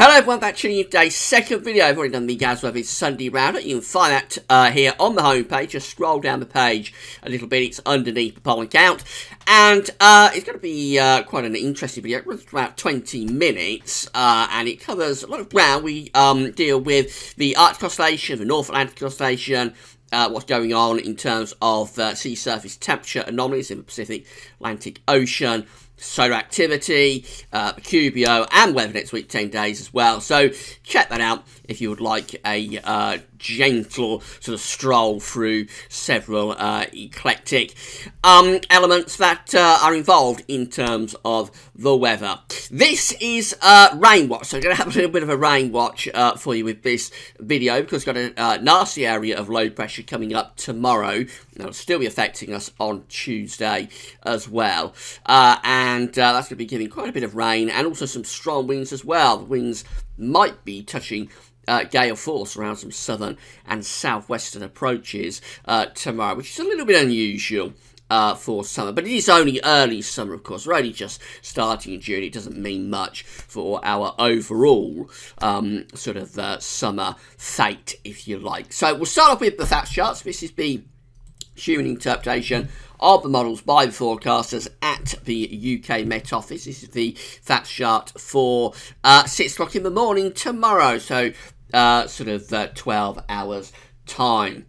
Hello everyone, back to you today's second video. I've already done the Gaz Weather's Sunday Roundup. You can find that here on the homepage. Just scroll down the page a little bit. It's underneath the pollen count. And it's going to be quite an interesting video. It runs about 20 minutes and it covers a lot of ground. We deal with the Arctic Oscillation, the North Atlantic Oscillation, what's going on in terms of sea surface temperature anomalies in the Pacific Atlantic Ocean, solar activity, QBO, and weather next week, 10 days as well. So check that out if you would like a gentle sort of stroll through several eclectic elements that are involved in terms of the weather. This is rain watch, so I'm going to have a little bit of a rain watch for you with this video because we've got a nasty area of low pressure coming up tomorrow. It'll still be affecting us on Tuesday as well, and that's going to be giving quite a bit of rain and also some strong winds as well. The winds might be touching gale force around some southern and southwestern approaches tomorrow, which is a little bit unusual for summer, but it is only early summer, of course. We're only just starting in June. It doesn't mean much for our overall sort of summer fate, if you like. So we'll start off with the FATS charts. This is the human interpretation of the models by the forecasters at the UK Met Office. This is the FATS chart for 6 o'clock in the morning tomorrow, so sort of 12 hours time.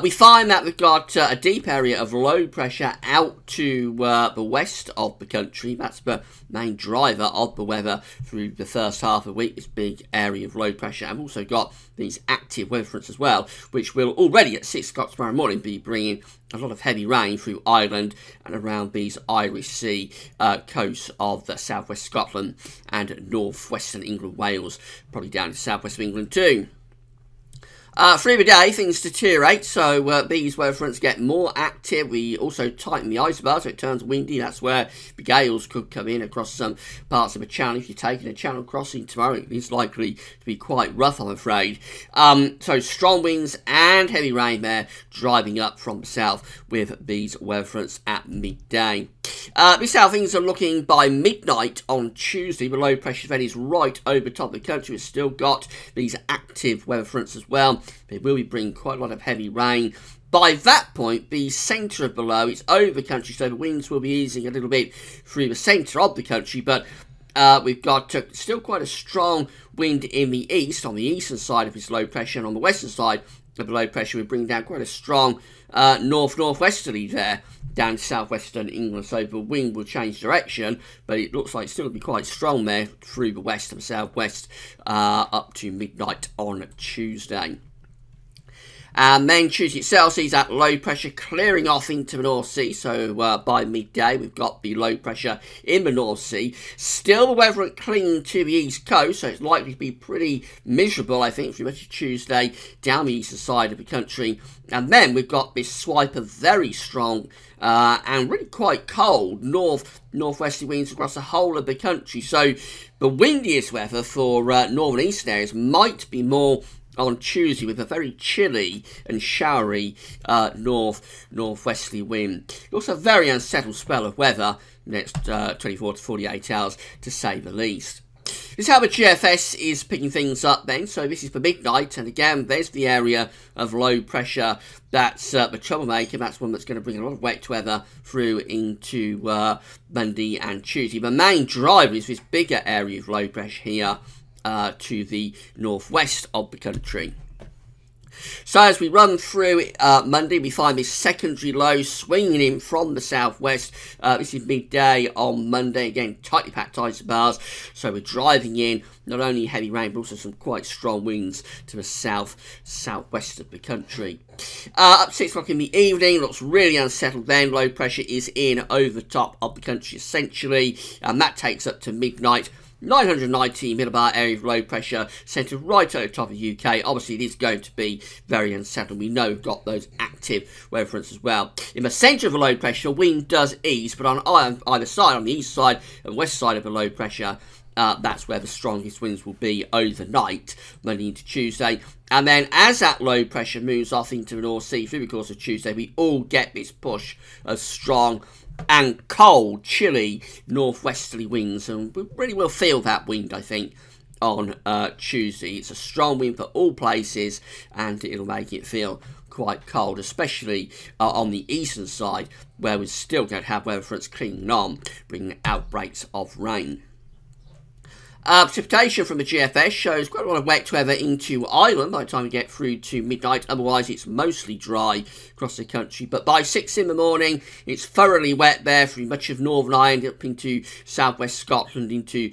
We find that we've got a deep area of low pressure out to the west of the country. That's the main driver of the weather through the first half of the week, this big area of low pressure. I've also got these active weather fronts as well, which will already at 6 o'clock tomorrow morning be bringing a lot of heavy rain through Ireland and around these Irish Sea coasts of southwest Scotland and northwestern England, Wales, probably down to southwest of England too. Through the day, things deteriorate, so these weather fronts get more active. We also tighten the isobar, so it turns windy. That's where the gales could come in across some parts of the channel. If you're taking a channel crossing tomorrow, it is likely to be quite rough, I'm afraid. So strong winds and heavy rain there, driving up from the south with these weather fronts at midday. This is how things are looking by midnight on Tuesday. The low pressure event is right over top of the country. We've still got these active weather fronts as well. They will be bringing quite a lot of heavy rain. By that point, the centre of the low is over the country, so the winds will be easing a little bit through the centre of the country, but we've got still quite a strong wind in the east, on the eastern side of this low pressure, and on the western side of the low pressure, we're bringing down quite a strong northwesterly there, down to southwestern England, so the wind will change direction, but it looks like it's still going to be quite strong there through the west and southwest up to midnight on Tuesday. And then Tuesday itself sees that low pressure clearing off into the North Sea. So by midday, we've got the low pressure in the North Sea. Still the weather clinging to the east coast, so it's likely to be pretty miserable, I think, for much of Tuesday down the eastern side of the country. And then we've got this swipe of very strong and really quite cold northwesterly winds across the whole of the country. So the windiest weather for northern eastern areas might be more on Tuesday, with a very chilly and showery northwesterly wind. Also a very unsettled spell of weather next 24 to 48 hours, to say the least. This is how the GFS is picking things up then. So this is for midnight, and again, there's the area of low pressure that's the troublemaker. That's one that's going to bring a lot of wet weather through into Monday and Tuesday. The main driver is this bigger area of low pressure here to the northwest of the country. So as we run through Monday, we find this secondary low swinging in from the southwest. This is midday on Monday. Again, tightly packed isobars. So we're driving in not only heavy rain, but also some quite strong winds to the southwest of the country. Up 6 o'clock in the evening, looks really unsettled then. Low pressure is in over the top of the country essentially, and that takes up to midnight. 990 millibar area of low pressure centred right over the top of the UK. Obviously, it is going to be very unsettled. We know we've got those active weather fronts as well. In the centre of the low pressure, wind does ease, but on either side, on the east side and west side of the low pressure, that's where the strongest winds will be overnight, Monday into Tuesday. And then as that low pressure moves off into the North Sea through the course of Tuesday, we all get this push of strong and cold, chilly northwesterly winds, and we really will feel that wind, I think, on Tuesday. It's a strong wind for all places, and it'll make it feel quite cold, especially on the eastern side, where we're still going to have weather fronts clinging on, bringing outbreaks of rain. Precipitation from the GFS shows quite a lot of wet weather into Ireland by the time we get through to midnight. Otherwise, it's mostly dry across the country. But by 6 in the morning, it's thoroughly wet there through much of Northern Ireland, up into southwest Scotland, into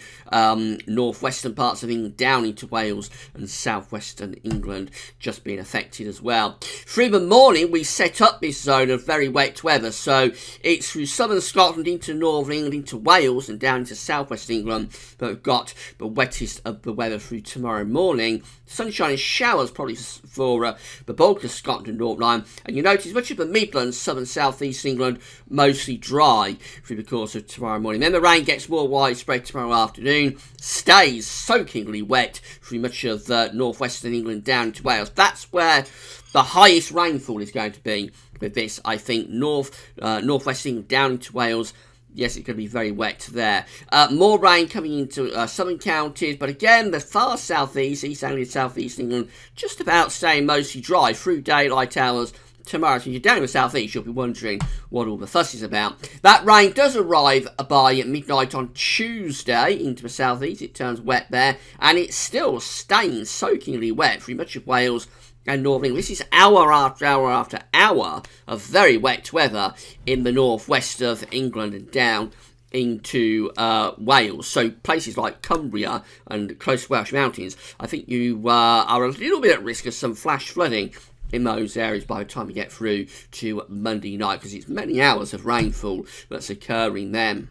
northwestern parts of England, down into Wales and southwestern England, just being affected as well. Through the morning, we set up this zone of very wet weather. So it's through southern Scotland into Northern England, into Wales and down into southwest England. But we've got the wettest of the weather through tomorrow morning. Sunshine and showers probably for the bulk of Scotland and Northern Ireland. And you notice much of the Midlands, southern southeast England, mostly dry through the course of tomorrow morning. Then the rain gets more widespread tomorrow afternoon, stays soakingly wet through much of northwestern England down to Wales. That's where the highest rainfall is going to be with this, I think. Northwest England down into Wales. Yes, it's going to be very wet there. More rain coming into southern counties, but again, the far southeast, East Anglia, southeast England, just about staying mostly dry through daylight hours tomorrow. So if you're down in the southeast, you'll be wondering what all the fuss is about. That rain does arrive by midnight on Tuesday into the southeast. It turns wet there, and it's still staying soakingly wet through much of Wales and Northern England. This is hour after hour after hour of very wet weather in the northwest of England and down into Wales. So places like Cumbria and close Welsh mountains, I think you are a little bit at risk of some flash flooding in those areas by the time we get through to Monday night, because it's many hours of rainfall that's occurring then.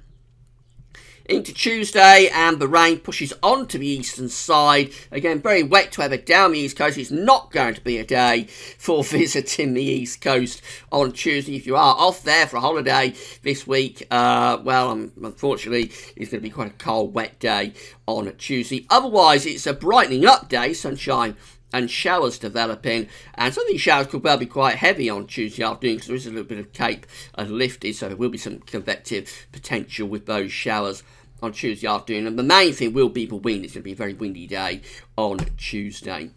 Into Tuesday, and the rain pushes on to the eastern side. Again, very wet weather down the east coast. It's not going to be a day for visiting the east coast on Tuesday. If you are off there for a holiday this week, well, unfortunately, it's going to be quite a cold, wet day on Tuesday. Otherwise, it's a brightening up day, sunshine and showers developing, and some of these showers could well be quite heavy on Tuesday afternoon because there is a little bit of cape and lifted, so there will be some convective potential with those showers on Tuesday afternoon. And the main thing will be the wind. It's going to be a very windy day on Tuesday.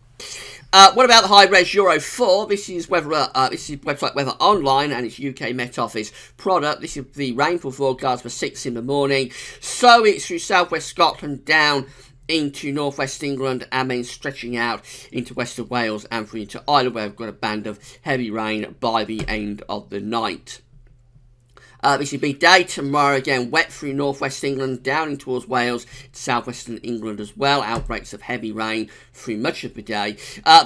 What about the high-res Euro 4? This is website Weather Online, and it's UK Met Office product. This is the rainfall forecast for 6 in the morning. So it's through southwest Scotland down into northwest England, and then stretching out into western Wales and through into Ireland, where we've got a band of heavy rain by the end of the night. This will be day tomorrow, again wet through northwest England, down in towards Wales, southwestern England as well. Outbreaks of heavy rain through much of the day.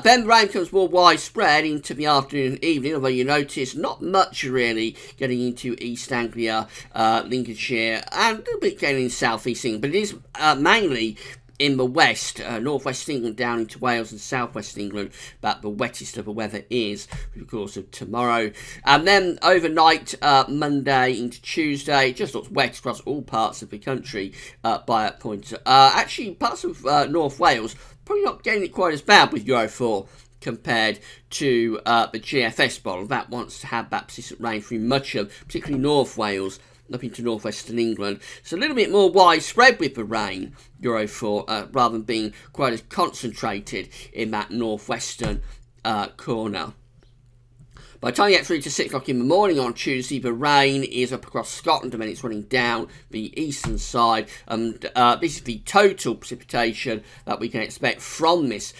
Then the rain becomes more widespread into the afternoon and evening, although you notice not much really getting into East Anglia, Lincolnshire, and a little bit getting in southeast England, but it is mainly in the west, northwest England down into Wales and southwest England, but the wettest of the weather is through the course of tomorrow. And then overnight, Monday into Tuesday, it just looks wet across all parts of the country by that point. Actually, parts of North Wales, probably not getting it quite as bad with Euro 4 compared to the GFS model. That wants to have that persistent rain through much of, particularly North Wales, up into northwestern England. It's a little bit more widespread with the rain, Euro 4, rather than being quite as concentrated in that northwestern corner. By the time you get through to 6 o'clock in the morning on Tuesday, the rain is up across Scotland, and then it's running down the eastern side. And this is the total precipitation that we can expect from this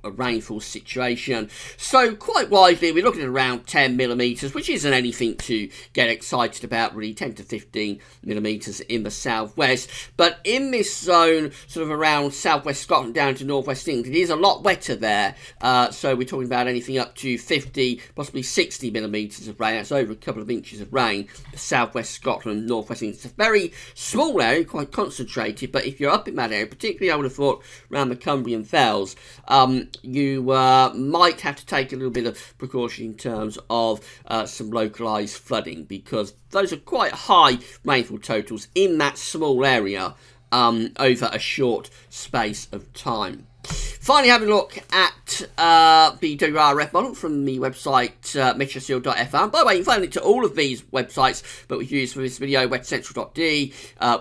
rainfall situation. So quite widely, we're looking at around 10 millimetres, which isn't anything to get excited about, really, 10 to 15 millimetres in the southwest. But in this zone, sort of around southwest Scotland down to northwest England, it is a lot wetter there. So we're talking about anything up to 50, possibly 60 millimetres of rain. That's over a couple of inches of rain for southwest Scotland, northwest England. It's a very small area, quite concentrated, but if you're up in that area, particularly I would have thought around the Cumbrian Fells, you might have to take a little bit of precaution in terms of some localised flooding, because those are quite high rainfall totals in that small area over a short space of time. Finally, having a look at the WRF model from the website meteorseal.fr. By the way, you can find a link to all of these websites that we've used for this video, weathercentral.de,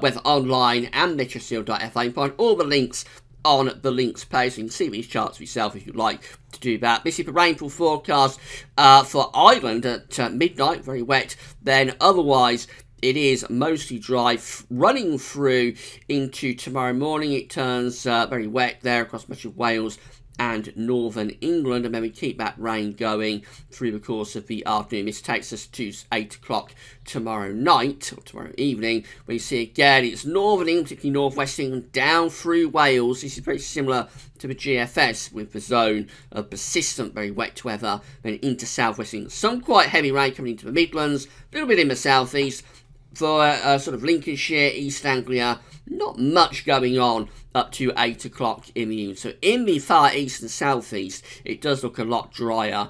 Weather Online and meteorseal.fr. You can find all the links on the links page, so you can see these charts for yourself if you'd like to do that. This is the rainfall forecast for Ireland at midnight, very wet. Then otherwise, it is mostly dry, running through into tomorrow morning. It turns very wet there across much of Wales and northern England, and then we keep that rain going through the course of the afternoon. This takes us to 8 o'clock tomorrow night, or tomorrow evening, where you see again it's northern England, particularly northwest England, down through Wales. This is very similar to the GFS, with the zone of persistent, very wet weather, then into southwest England. Some quite heavy rain coming into the Midlands, a little bit in the southeast. For sort of Lincolnshire, East Anglia, not much going on up to 8 o'clock in the evening. So in the far east and southeast, it does look a lot drier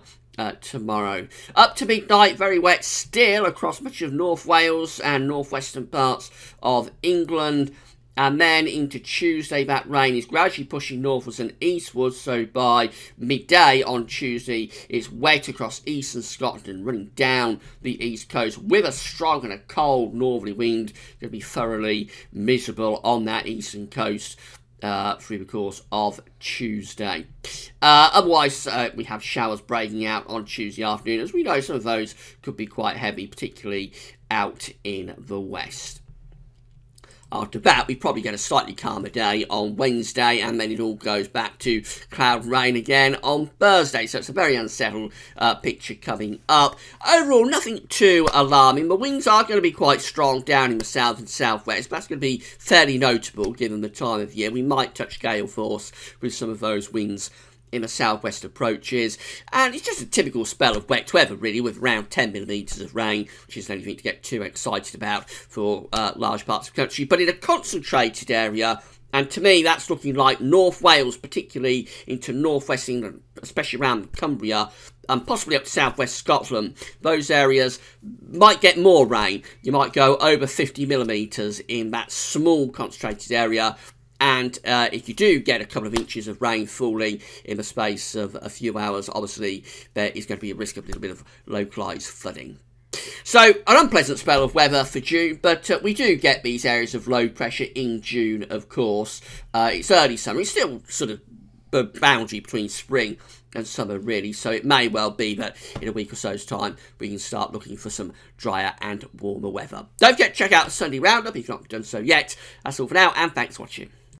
tomorrow. Up to midnight, very wet still across much of North Wales and northwestern parts of England. And then into Tuesday, that rain is gradually pushing northwards and eastwards. So by midday on Tuesday, it's wet across eastern Scotland, running down the east coast with a strong and a cold northerly wind. Going to be thoroughly miserable on that eastern coast through the course of Tuesday. Otherwise, we have showers breaking out on Tuesday afternoon. As we know, some of those could be quite heavy, particularly out in the west. After that, we probably get a slightly calmer day on Wednesday, and then it all goes back to cloud rain again on Thursday. So it's a very unsettled picture coming up. Overall, nothing too alarming. The winds are going to be quite strong down in the south and southwest, but that's going to be fairly notable given the time of year. We might touch gale force with some of those winds in the southwest approaches, and it's just a typical spell of wet weather really, with around 10 millimetres of rain, which isn't anything to get too excited about for large parts of the country, but in a concentrated area. And to me, that's looking like North Wales, particularly into northwest England, especially around Cumbria, and possibly up to southwest Scotland. Those areas might get more rain. You might go over 50 millimetres in that small concentrated area. And if you do get a couple of inches of rain falling in the space of a few hours, obviously there is going to be a risk of a little bit of localised flooding. So, an unpleasant spell of weather for June, but we do get these areas of low pressure in June, of course. It's early summer. It's still sort of a boundary between spring and summer, really, so it may well be that in a week or so's time we can start looking for some drier and warmer weather. Don't forget to check out the Sunday Roundup if you've not done so yet. That's all for now, and thanks for watching.